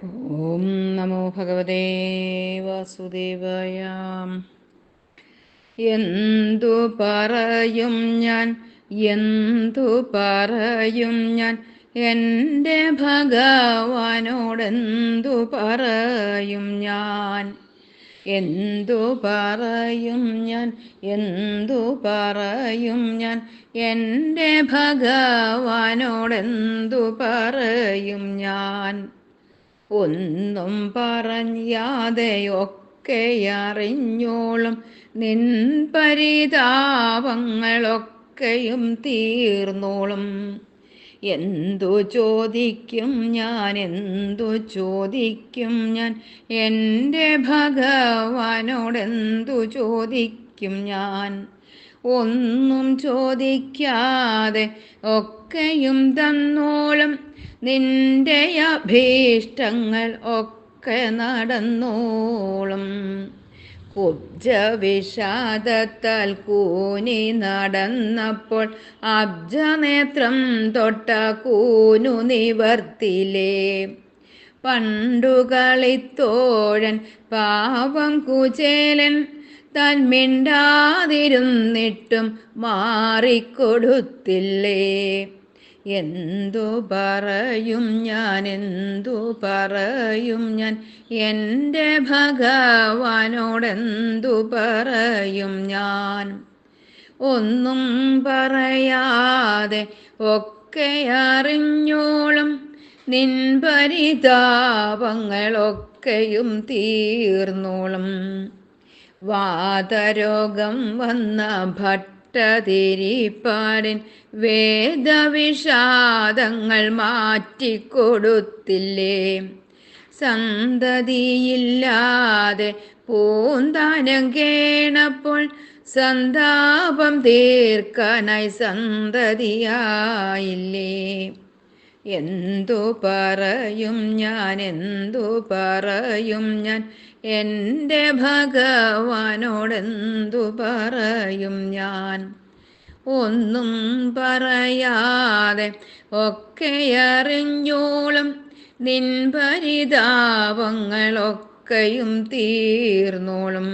ഓം നമോ ഭഗവതേ വാസുദേവായ. എന്തു പറയും ഞാൻ, എന്തു പറയും ഞാൻ, എൻ്റെ ഭഗവാനോടെന്തു പറയും ഞാൻ. എന്തു പറയും ഞാൻ, എന്തു പറയും ഞാൻ, എൻ്റെ ഭഗവാനോടെന്തു പറയും ഞാൻ. ഒന്നും പറഞ്ഞാതെയൊക്കെ അറിഞ്ഞോളും നിൻ പരിതാപങ്ങളൊക്കെയും തീർന്നോളും. എന്തു ചോദിക്കും ഞാൻ, എന്തു ചോദിക്കും ഞാൻ, എൻ്റെ ഭഗവാനോടെന്തു ചോദിക്കും ഞാൻ. ഒന്നും ചോദിക്കാതെ ഒക്കെയും തന്നോളും നിന്റെ അഭീഷ്ടങ്ങൾ ഒക്കെ നടന്നോളും. കുബ്ജവിഷാദത്താൽ കൂനി നടന്നപ്പോൾ അബ്ജനേത്രം തൊട്ട കൂനു നിവർത്തിലേ. പണ്ടു കളിത്തോഴൻ പാവം കുചേലൻ താൻ മിണ്ടാതിരുന്നിട്ടും മാറിക്കൊടുത്തില്ലേ. എന്തു പറയും ഞാൻ, എന്തു പറയും ഞാൻ, എൻ്റെ ഭഗവാനോടെന്തു പറയും ഞാൻ. ഒന്നും പറയാതെ ഒക്കെ അറിഞ്ഞോളും നിൻ പരിതാപങ്ങളൊക്കെയും തീർന്നോളും. വാതരോഗം വന്ന ഭട്ടതിരിപ്പാടിൻ വേദവിഷാദങ്ങൾ മാറ്റിക്കൊടുത്തില്ലേ. സന്തതിയില്ലാതെ പൂന്താനം കേണപ്പോൾ സന്താപം തീർക്കാനായി സന്തതിയായില്ലേ. എന്തു പറയും ഞാൻ, എന്തു പറയും ഞാൻ, എൻ്റെ ഭഗവാനോടെന്തു പറയും ഞാൻ. ഒന്നും പറയാതെ ഒക്കെ അറിഞ്ഞോളും നിൻ പരിതാപങ്ങളൊക്കെയും തീർന്നോളും.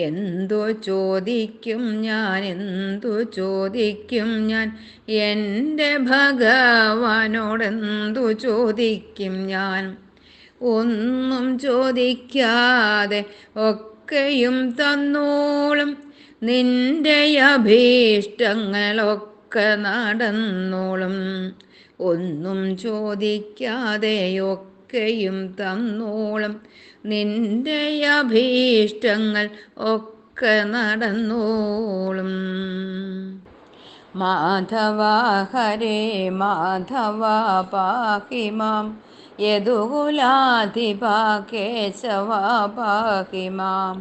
എന്തു ചോദിക്കും ഞാൻ, എന്തു ചോദിക്കും ഞാൻ, എൻ്റെ ഭഗവാനോടെന്തു ചോദിക്കും ഞാൻ. ഒന്നും ചോദിക്കാതെ ഒക്കെയും തന്നോളും നിന്റെ അഭീഷ്ടങ്ങളൊക്കെ നടന്നോളും. ഒന്നും ചോദിക്കാതെയൊക്കെയും തന്നോളും നിന്റെ അഭീഷ്ടങ്ങൾ ഒക്കെ നടന്നോളും. മാധവ ഹരേ മാധവ പാഹി മാം, യദുകുലാധിപ കേശവ പാഹി മാം.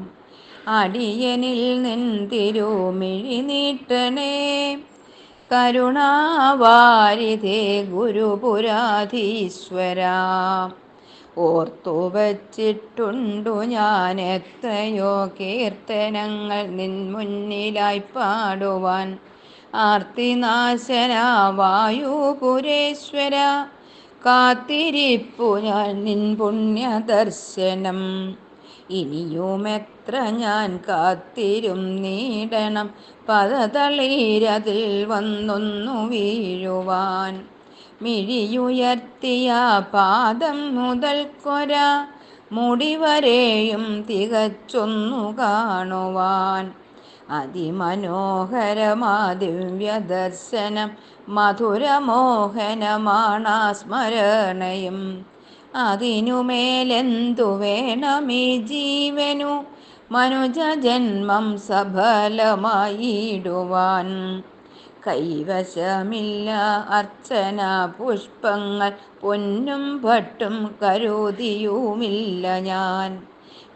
അടിയനിൽ നിൻ തിരുമിഴി നീട്ടണേ, കരുണാവാരിധേ ഗുരുപുരാധീശ്വര. ഓർത്തു വച്ചിട്ടുണ്ടു ഞാൻ എത്രയോ കീർത്തനങ്ങൾ നിൻ മുന്നിലായി പാടുവാൻ. ആർത്തിനാശന വായുപുരേശ്വര, കാത്തിരിപ്പു ഞാൻ നിൻ പുണ്യദർശനം. ഇനിയുമെത്ര ഞാൻ കാത്തിരുന്നീടണം പദതളീരതിൽ വന്നൊന്നു വീഴുവാൻ. മിഴിയുയർത്തിയ പാദം മുതൽക്കൊര മുടിവരെയും തികച്ചൊന്നു കാണുവാൻ. അതിമനോഹരമാ ദിവ്യദർശനം മധുരമോഹനമാണാ സ്മരണയും. അതിനുമേലെന്തു വേണമീ ജീവനു മനുജജന്മം സഫലമായിടുവാൻ. കൈവശമില്ല അർച്ചന പുഷ്പങ്ങൾ പൊന്നും ഭട്ടും കരുതിയുമില്ല ഞാൻ.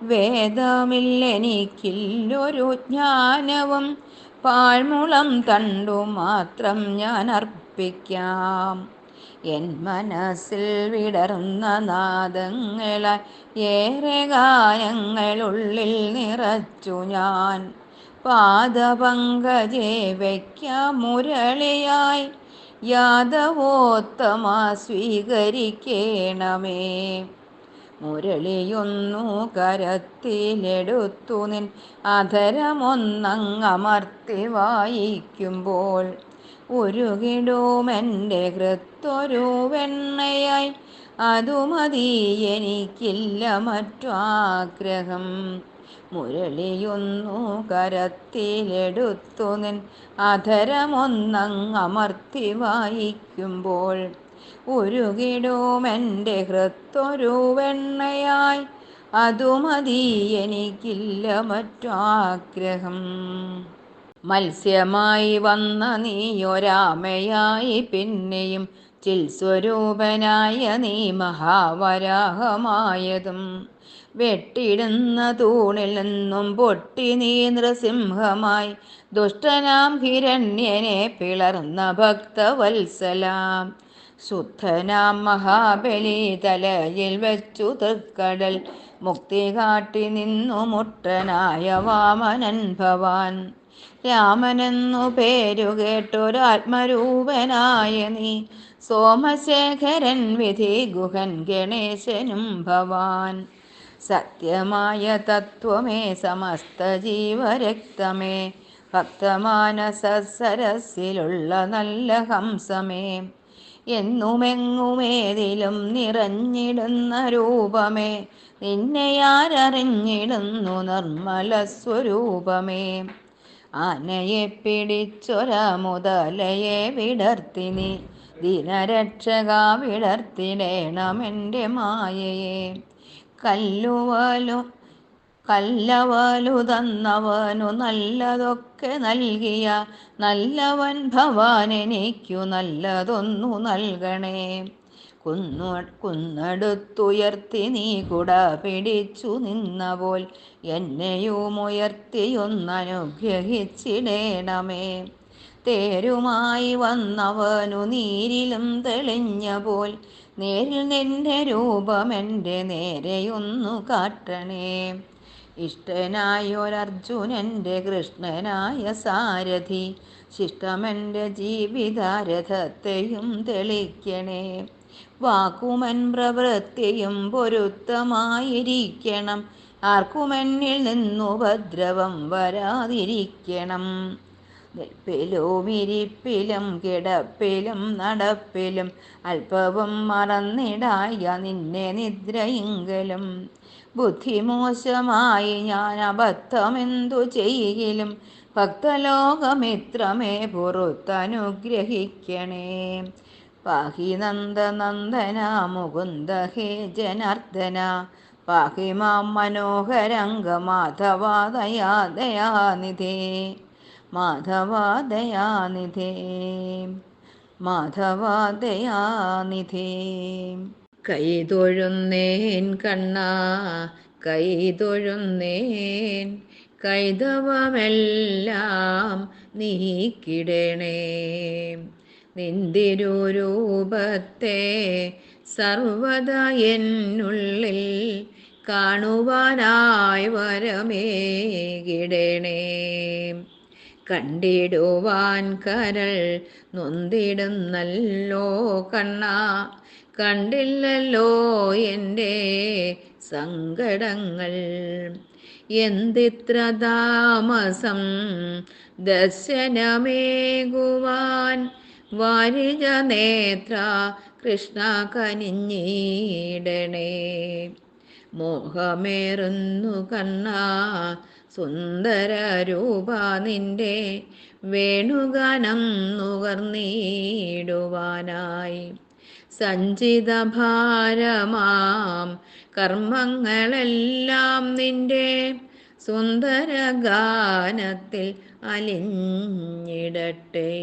വേദമില്ലെനിക്കില്ലൊരു ജ്ഞാനവും പാഴ്മുളം തണ്ടു മാത്രം ഞാൻ അർപ്പിക്കാം. എൻ മനസ്സിൽ വിടർന്ന നാദങ്ങളാൽ ഏറെ ഗാനങ്ങളുള്ളിൽ നിറച്ചു ഞാൻ. പാദപങ്കജേ വയ്ക്കാം മുരളിയായി യാദവോത്തമ സ്വീകരിക്കേണമേ. മുരളിയൊന്നു കരത്തിലെടുത്തു നിൻ അധരമൊന്നങ്ങമർത്തി വായിക്കുമ്പോൾ ഉരുകിടുമെൻ്റെ ഹൃത്തൊരു വെണ്ണയായി. അതുമതി എനിക്കില്ല മറ്റു ആഗ്രഹം. മുരളിയൊന്നു കരത്തിലെടുത്തു നിൻ അധരമൊന്നങ്ങമർത്തി വായിക്കുമ്പോൾ ഉരുകിടുമെൻ്റെ ഹൃത്തൊരു വെണ്ണയായി. അതുമതി എനിക്കില്ല മറ്റു ആഗ്രഹം. മത്സ്യമായി വന്ന നീയൊരാമയായി പിന്നെയും ചിൽസ്വരൂപനായ നീ മഹാവരാഹമായതും വെട്ടിടുന്ന തൂണിൽ നിന്നും പൊട്ടി നീ നൃസിംഹമായി ദുഷ്ടനാം ഹിരണ്യനെ പിളർന്ന ഭക്തവത്സലാം. ശുദ്ധനാം മഹാബലി തലയിൽ വെച്ചു തൃക്കടൽ മുക്തി കാട്ടി നിന്നു മുട്ടനായ വാമനൻ ഭവാൻ. രാമനെന്നു പേരുകേട്ടൊരാത്മരൂപനായ നീ സോമശേഖരൻ വിധി ഗുഹൻ ഗണേശനും ഭവാൻ. സത്യമായ തത്വമേ സമസ്ത ജീവരക്തമേ ഭക്തമാനസ സരസിലുള്ള നല്ല ഹംസമേ എന്നുമെങ്ങുമേതിലും നിറഞ്ഞിടുന്ന രൂപമേ നിന്നെയാരറിഞ്ഞിടുന്നു നിർമ്മല സ്വരൂപമേ. ആനയെ പിടിച്ചൊര മുതലയെ വിടർത്തിനി ദിനരക്ഷക വിടർത്തിടേണമെൻ്റെ മായയെ. കല്ലവലു തന്നവനു നല്ലതൊക്കെ നൽകിയ നല്ലവൻ ഭവാൻ എനിക്കു നല്ലതൊന്നു നൽകണേ. കുന്നടുത്തുയർത്തി നീ കുട പിടിച്ചു നിന്നപോൽ എന്നെയുമുയർത്തിയൊന്നനുഗ്രഹിച്ചിടേണമേ. തേരുമായി വന്നവനു നീരിലും തെളിഞ്ഞ പോൽ നേരിൽ നിന്റെ രൂപമെൻ്റെ നേരെയൊന്നു കാട്ടണേ. ഇഷ്ടനായൊരർജുനൻ്റെ കൃഷ്ണനായ സാരഥി ശിഷ്ടമെൻ്റെ ജീവിതരഥത്തെയും തെളിക്കണേ. വാക്കുമൻ പ്രവൃത്തിയും പൊരുത്തമായിരിക്കണം ആർക്കുമെന്നിൽ നിന്നുപദ്രവം വരാതിരിക്കണം. നിൽപ്പിലും ഇരിപ്പിലും കിടപ്പിലും നടപ്പിലും അല്പവും മറന്നിടായ നിന്നെ നിദ്രയിങ്കലും. ബുദ്ധിമോശമായി ഞാൻ അബദ്ധമെന്തു ചെയ്യിലും ഭക്തലോകമിത്രമേ പുറത്തനുഗ്രഹിക്കണേ. പാഹി നന്ദനന്ദന മുകുന്ദ ഹേ ജനാർദ്ദന പാഹി മാം മനോഹരംഗ മാധവാ ദയാദയാനിധേ. മാധവാ ദയാനിധേ മാധവാ ദയാനിധേ. കൈതൊഴുന്നേൻ കണ്ണാ കൈതൊഴുന്നേൻ കൈതവമെല്ലാം നീക്കിടണേ. നിന്തിരുരൂപത്തെ സർവദാ എന്നുള്ളിൽ കാണുവാനായി വരമേകിടണേ. കണ്ടിടുവാൻ കരൾ നൊന്തിടുന്നല്ലോ കണ്ണാ കണ്ടില്ലല്ലോ എൻ്റെ സങ്കടങ്ങൾ. എന്തിത്ര താമസം ദർശനമേകുവാൻ വാരിജ നേത്ര കൃഷ്ണ കനിഞ്ഞിടണേ. മോഹമേറുന്നു കണ്ണാ സുന്ദര രൂപ നിന്റെ വേണുഗാനം നുകർന്നിടുവാനായി. സഞ്ചിത ഭാരമാം കർമ്മങ്ങളെല്ലാം നിന്റെ സുന്ദര ഗാനത്തിൽ അലിഞ്ഞിടട്ടെ.